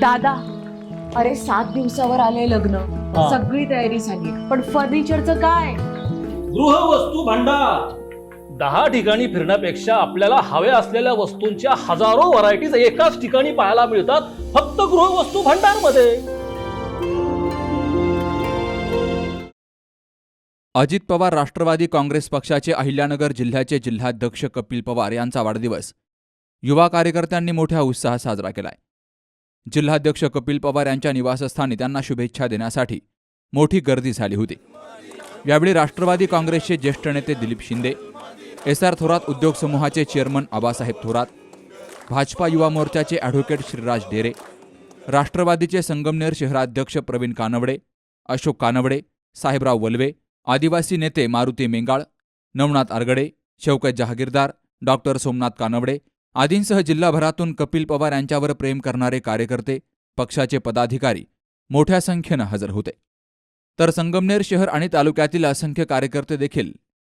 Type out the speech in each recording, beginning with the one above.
दादा, अरे 7 दिवसावर आले लग्न, सगळी तयारी झाली, पण फर्निचरचं काय? गृहवस्तू भांडार 10 ठिकाणी फिरण्यापेक्षा आपल्याला हव्या असलेल्या वस्तूंच्या हजारो व्हरायटीज एकाच ठिकाणी पाहायला मिळतात, फक्त गृहवस्तू भांडार मध्ये. अजित पवार राष्ट्रवादी काँग्रेस पक्षाचे अहिल्यानगर जिल्ह्याचे जिल्हाध्यक्ष कपिल पवार यांचा वाढदिवस युवा कार्यकर्त्यांनी मोठ्या उत्साहात साजरा केलाय. जिल्हाध्यक्ष कपिल पवार यांच्या निवासस्थानी त्यांना शुभेच्छा देण्यासाठी मोठी गर्दी झाली होती. यावेळी राष्ट्रवादी काँग्रेसचे ज्येष्ठ नेते दिलीप शिंदे, SR थोरात उद्योग समूहाचे चेअरमन आबासाहेब थोरात, भाजपा युवा मोर्चाचे ॲडव्होकेट श्रीराज डेरे, राष्ट्रवादीचे संगमनेर शहराध्यक्ष प्रवीण कानवडे, अशोक कानवडे, साहेबराव वलवे, आदिवासी नेते मारुती मेंगाळ, नवनाथ आरगडे, शौकत जहागीरदार, डॉक्टर सोमनाथ कानवडे आदींसह जिल्हाभरातून कपिल पवार यांच्यावर प्रेम करणारे कार्यकर्ते, पक्षाचे पदाधिकारी मोठ्या संख्येनं हजर होते. तर संगमनेर शहर आणि तालुक्यातील असंख्य कार्यकर्ते देखील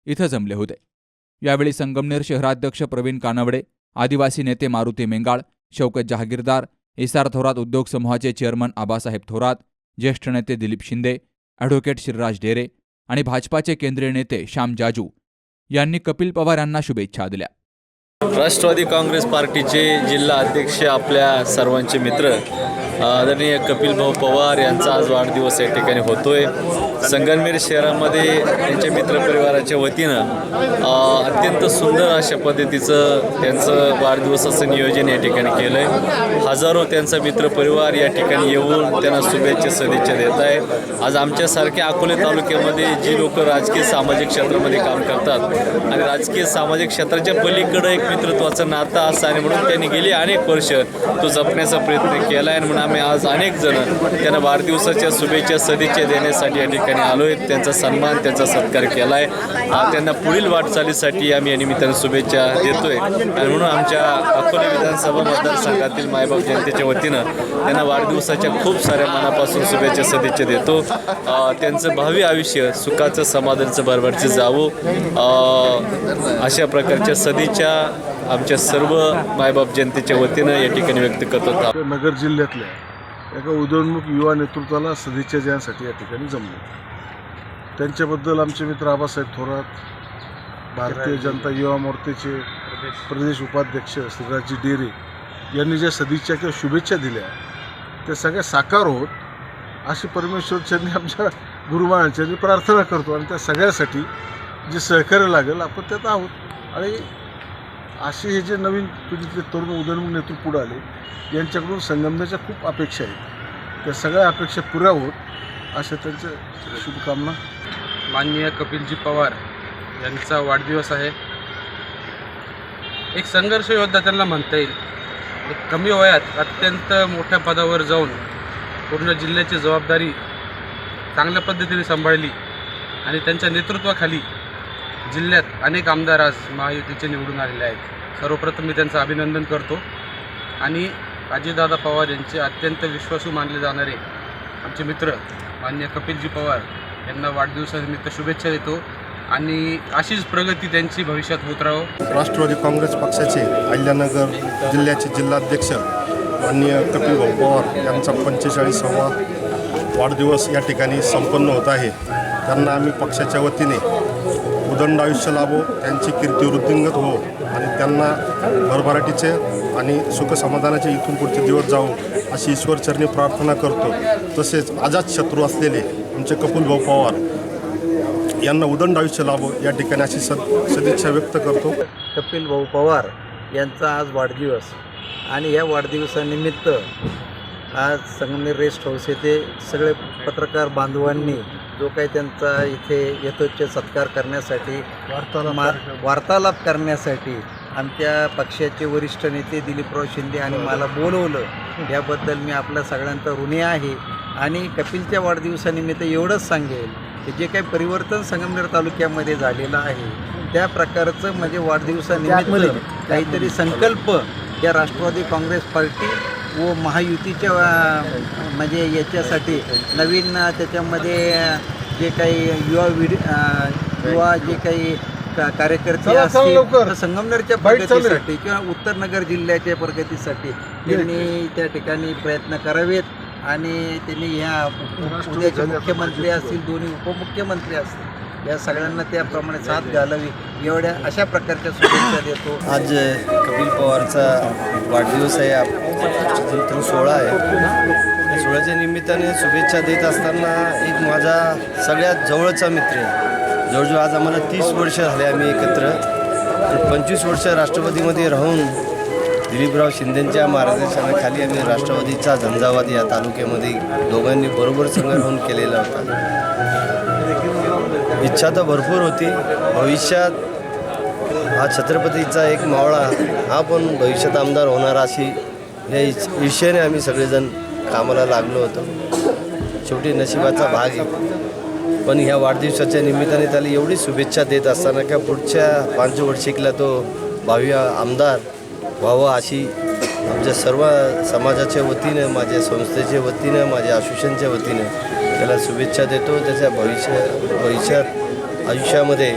इथं जमले होते. यावेळी संगमनेर शहराध्यक्ष प्रवीण कानवडे, आदिवासी नेते मारुती मेंगाळ, शौकत जहागीरदार, SR थोरात उद्योग समूहाचे चेअरमन आबासाहेब थोरात, ज्येष्ठ नेते दिलीप शिंदे, ॲडव्होकेट श्रीराज डेरे आणि भाजपाचे केंद्रीय नेते श्याम जाजू यांनी कपिल पवार यांना शुभेच्छा दिल्या. राष्ट्रवादी काँग्रेस पार्टीचे जिल्हा अध्यक्ष, आपल्या सर्वांचे मित्र आदरणीय कपिल भाऊ पवार यांचा आज वाढदिवस या ठिकाणी होतोय. संगमनेर शहरामध्ये त्यांच्या मित्रपरिवाराच्या वतीनं अत्यंत सुंदर अशा पद्धतीचं त्यांचं वाढदिवसाचं नियोजन या ठिकाणी केलं आहे. हजारो त्यांचा मित्रपरिवार या ठिकाणी येऊन त्यांना शुभेच्छा सदिच्छा देत आहे. आज आमच्यासारख्या अकोले तालुक्यामध्ये जी लोक राजकीय सामाजिक क्षेत्रामध्ये काम करतात आणि राजकीय सामाजिक क्षेत्राच्या पलीकडं एक मित्रत्वाचं नातं असं आणि म्हणून त्यांनी गेली अनेक वर्ष तो जपण्याचा प्रयत्न केला आहे. म्हणून आम्ही आज अनेक जण त्यांना वाढदिवसाच्या शुभेच्छा सदिच्छा देण्यासाठी या ठिकाणी आलो आहे. त्यांचा सन्मान, त्यांचा सत्कार केला आहे. त्यांना पुढील वाटचालीसाठी आम्ही या निमित्तानं शुभेच्छा देतोय आणि म्हणून आमच्या अकोले विधानसभा मतदारसंघातील मायबाप जनतेच्या वतीनं त्यांना वाढदिवसाच्या खूप साऱ्या मनापासून शुभेच्छा सदिच्छा देतो. त्यांचं भावी आयुष्य सुखाचं, समाधानाचं, भरभरचं जावो अशा प्रकारच्या सदिच्छा आमच्या सर्व मायबाप जनतेच्या वतीनं या ठिकाणी व्यक्त करत होता. नगर जिल्ह्यातल्या एका उदयोन्मुख युवा नेतृत्वाला सदिच्छा देण्यासाठी या ठिकाणी जमले. त्यांच्याबद्दल आमचे मित्र आबासाहेब थोरात, भारतीय जनता युवा मोर्चाचे प्रदेश उपाध्यक्ष श्रीराजजी डेरे यांनी ज्या सदिच्छा किंवा शुभेच्छा दिल्या त्या सगळ्या साकार होत अशी परमेश्वरच्यांनी आमच्या गुरुमानांच्यांनी प्रार्थना करतो आणि त्या सगळ्यासाठी जे सहकार्य लागेल आपण त्यात आहोत. आणि असे हे जे नवीन पिढीतले तरुण उदयोन्मुख नेतृत्व पुढे आले यांच्याकडून संगमनेरच्या खूप अपेक्षा आहेत. त्या सगळ्या अपेक्षा पुऱ्या होत अशा त्यांच्या शुभकामना. माननीय कपिलजी पवार यांचा वाढदिवस आहे. एक संघर्ष योद्धा त्यांना म्हणता येईल. एक कमी वयात अत्यंत मोठ्या पदावर जाऊन पूर्ण जिल्ह्याची जबाबदारी चांगल्या पद्धतीने सांभाळली आणि त्यांच्या नेतृत्वाखाली जिल्ह्यात अनेक आमदार आज महायुतीचे निवडून आलेले आहेत. सर्वप्रथम मी त्यांचं अभिनंदन करतो आणि अजितदादा पवार यांचे अत्यंत विश्वासू मानले जाणारे आमचे मित्र माननीय कपिलजी पवार यांना वाढदिवसानिमित्त शुभेच्छा देतो आणि अशीच प्रगती त्यांची भविष्यात होत राहो. राष्ट्रवादी काँग्रेस पक्षाचे अहिल्यानगर जिल्ह्याचे जिल्हाध्यक्ष माननीय कपिल भाऊ पवार यांचा 45वा वाढदिवस या ठिकाणी संपन्न होत आहे. त्यांना आम्ही पक्षाच्या वतीने उदंड आयुष्य लाभो, त्यांची कीर्ती वृद्धिंगत हो आणि त्यांना भरभराटीचे आणि सुखसमाधानाचे इथून पुढचे दिवस जावो अशी ईश्वरचरणी प्रार्थना करतो. तसेच अजातशत्रू असलेले आमचे कपिल भाऊ पवार यांना उदंड आयुष्य लाभो या ठिकाणी अशी सदिच्छा व्यक्त करतो. कपिल भाऊ पवार यांचा आज वाढदिवस आणि या वाढदिवसानिमित्त आज संगमनेर रेस्ट हाऊस येथे सगळे पत्रकार बांधवांनी जो काही त्यांचा इथे यथोचित सत्कार करण्यासाठी वार्तालाप करण्यासाठी आमच्या पक्षाचे वरिष्ठ नेते दिलीपराव शिंदे आणि मला बोलवलं याबद्दल मी आपल्या सगळ्यांचा ऋणी आहे. आणि कपिलच्या वाढदिवसानिमित्त एवढंच सांगेल की जे काही परिवर्तन संगमनेर तालुक्यामध्ये झालेलं आहे त्या प्रकारचं म्हणजे वाढदिवसानिमित्त काहीतरी संकल्प या राष्ट्रवादी काँग्रेस पार्टी व महायुतीच्या म्हणजे याच्यासाठी नवीन त्याच्यामध्ये जे काही युवा जे काही कार्यकर्ते असतील संगमनेरच्या प्रगतीसाठी किंवा उत्तर नगर जिल्ह्याच्या प्रगतीसाठी त्यांनी त्या ठिकाणी प्रयत्न करावेत आणि त्यांनी ह्या उद्याचे मुख्यमंत्री असतील, दोन्ही उपमुख्यमंत्री असतील, या सगळ्यांना त्याप्रमाणे साथ घालावी एवढ्या अशा प्रकारच्या शुभेच्छा देतो. आज कपिल पवारचा वाढदिवस आहे, तो सोहळा आहे. या सोहळ्याच्या निमित्ताने शुभेच्छा देत असताना एक माझा सगळ्यात जवळचा मित्र आहे. जवळजवळ आज आम्हाला 30 वर्ष झाले आम्ही एकत्र. 25 वर्ष राष्ट्रवादीमध्ये राहून दिलीपराव शिंदेंच्या मार्गदर्शनाखाली आम्ही राष्ट्रवादीचा झंझावात या तालुक्यामध्ये दोघांनी बरोबर संघ राहून केलेला होता. इच्छा तर भरपूर होती. भविष्यात हा छत्रपतीचा एक मावळा हा पण भविष्यात आमदार होणार अशी या ईर्षेने आम्ही सगळेजण कामाला लागलो होतो. शेवटी नशिबाचा भाग आहे. पण ह्या वाढदिवसाच्या निमित्ताने त्याला एवढी शुभेच्छा देत असताना का पुढच्या 5 वर्षिकला तो भावी आमदार व्हावं अशी आमच्या सर्व समाजाच्या वतीनं, माझ्या संस्थेच्या वतीनं, माझ्या असोसिएशनच्या वतीनं त्याला शुभेच्छा देतो. त्याच्या भविष्यात आयुष्यामध्ये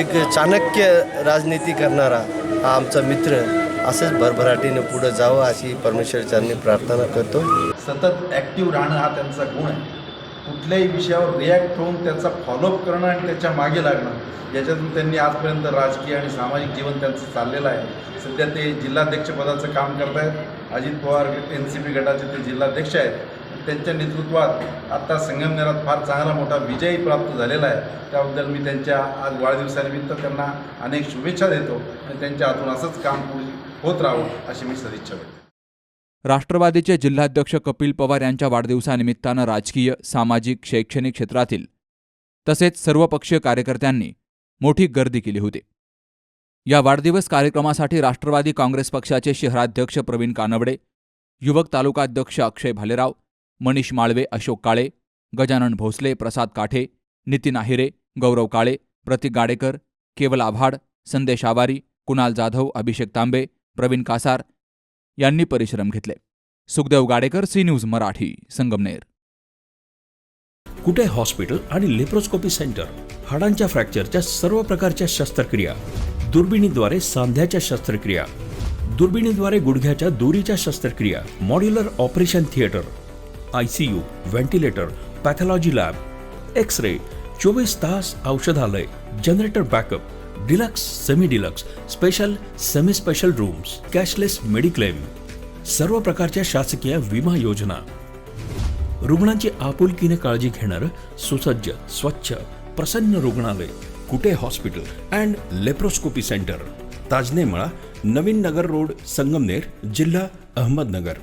एक चाणक्य राजनीती करणारा हा आमचा मित्र असंच भरभराटीने पुढे जावं अशी परमेश्वरचरणी प्रार्थना करतो. सतत ॲक्टिव्ह राहणं हा त्यांचा गुण आहे. कुठल्याही विषयावर रिॲक्ट होऊन त्याचा फॉलोअप करणं आणि त्याच्या मागे लागणं याच्यातून त्यांनी आजपर्यंत राजकीय आणि सामाजिक जीवन त्यांचं चाललेलं आहे. सध्या ते जिल्हाध्यक्षपदाचं काम करत आहेत. अजित पवार NCP गटाचे ते जिल्हाध्यक्ष आहेत. त्यांच्या नेतृत्वात आत्ता संगमनेरात फार चांगला मोठा विजयी प्राप्त झालेला आहे. त्याबद्दल मी त्यांच्या आज वाढदिवसानिमित्त त्यांना अनेक शुभेच्छा देतो आणि त्यांच्या हातून असंच काम पुढे होत राहावं अशी मी सदिच्छा करतो. राष्ट्रवादीचे जिल्हाध्यक्ष कपिल पवार यांच्या वाढदिवसानिमित्तानं राजकीय, सामाजिक, शैक्षणिक क्षेत्रातील तसेच सर्वपक्षीय कार्यकर्त्यांनी मोठी गर्दी केली होती. या वाढदिवस कार्यक्रमासाठी राष्ट्रवादी काँग्रेस पक्षाचे शहराध्यक्ष प्रवीण कानवडे, युवक तालुकाध्यक्ष अक्षय भालेराव, मनीष माळवे, अशोक काळे, गजानन भोसले, प्रसाद काठे, नितीन आहिरे, गौरव काळे, प्रतीक गाडेकर, केवल आव्हाड, संदेश आवारी, कुणाल जाधव, अभिषेक तांबे, प्रवीण कासार यांनी परिश्रम घेतले. Sukhdev Gadekar, C news Marathi, Sangamner. Kute hospital आणि लेप्रोस्कोपी सेंटर. हाडांच्या फ्रॅक्चरच्या सर्व प्रकारच्या शस्त्रक्रिया, दुर्बिणीद्वारे सांध्याच्या शस्त्रक्रिया, दुर्बिणीद्वारे गुडघ्याच्या दोरीच्या शस्त्रक्रिया, modular operation theatre, ICU, ventilator, pathology lab, X-ray, 24 तास औषधालय, generator backup, deluxe, semi deluxe, special, semi special rooms, cashless mediclaim, सर्व प्रकारच्या शासकीय विमा योजना, रुग्णांची आपुलकीने काळजी घेणारं सुसज्ज, स्वच्छ, प्रसन्न रुग्णालय. Kute hospital and laparoscopy centre, Tajne Mala, Navin Nagar road, Sangamner, जिल्हा अहमदनगर.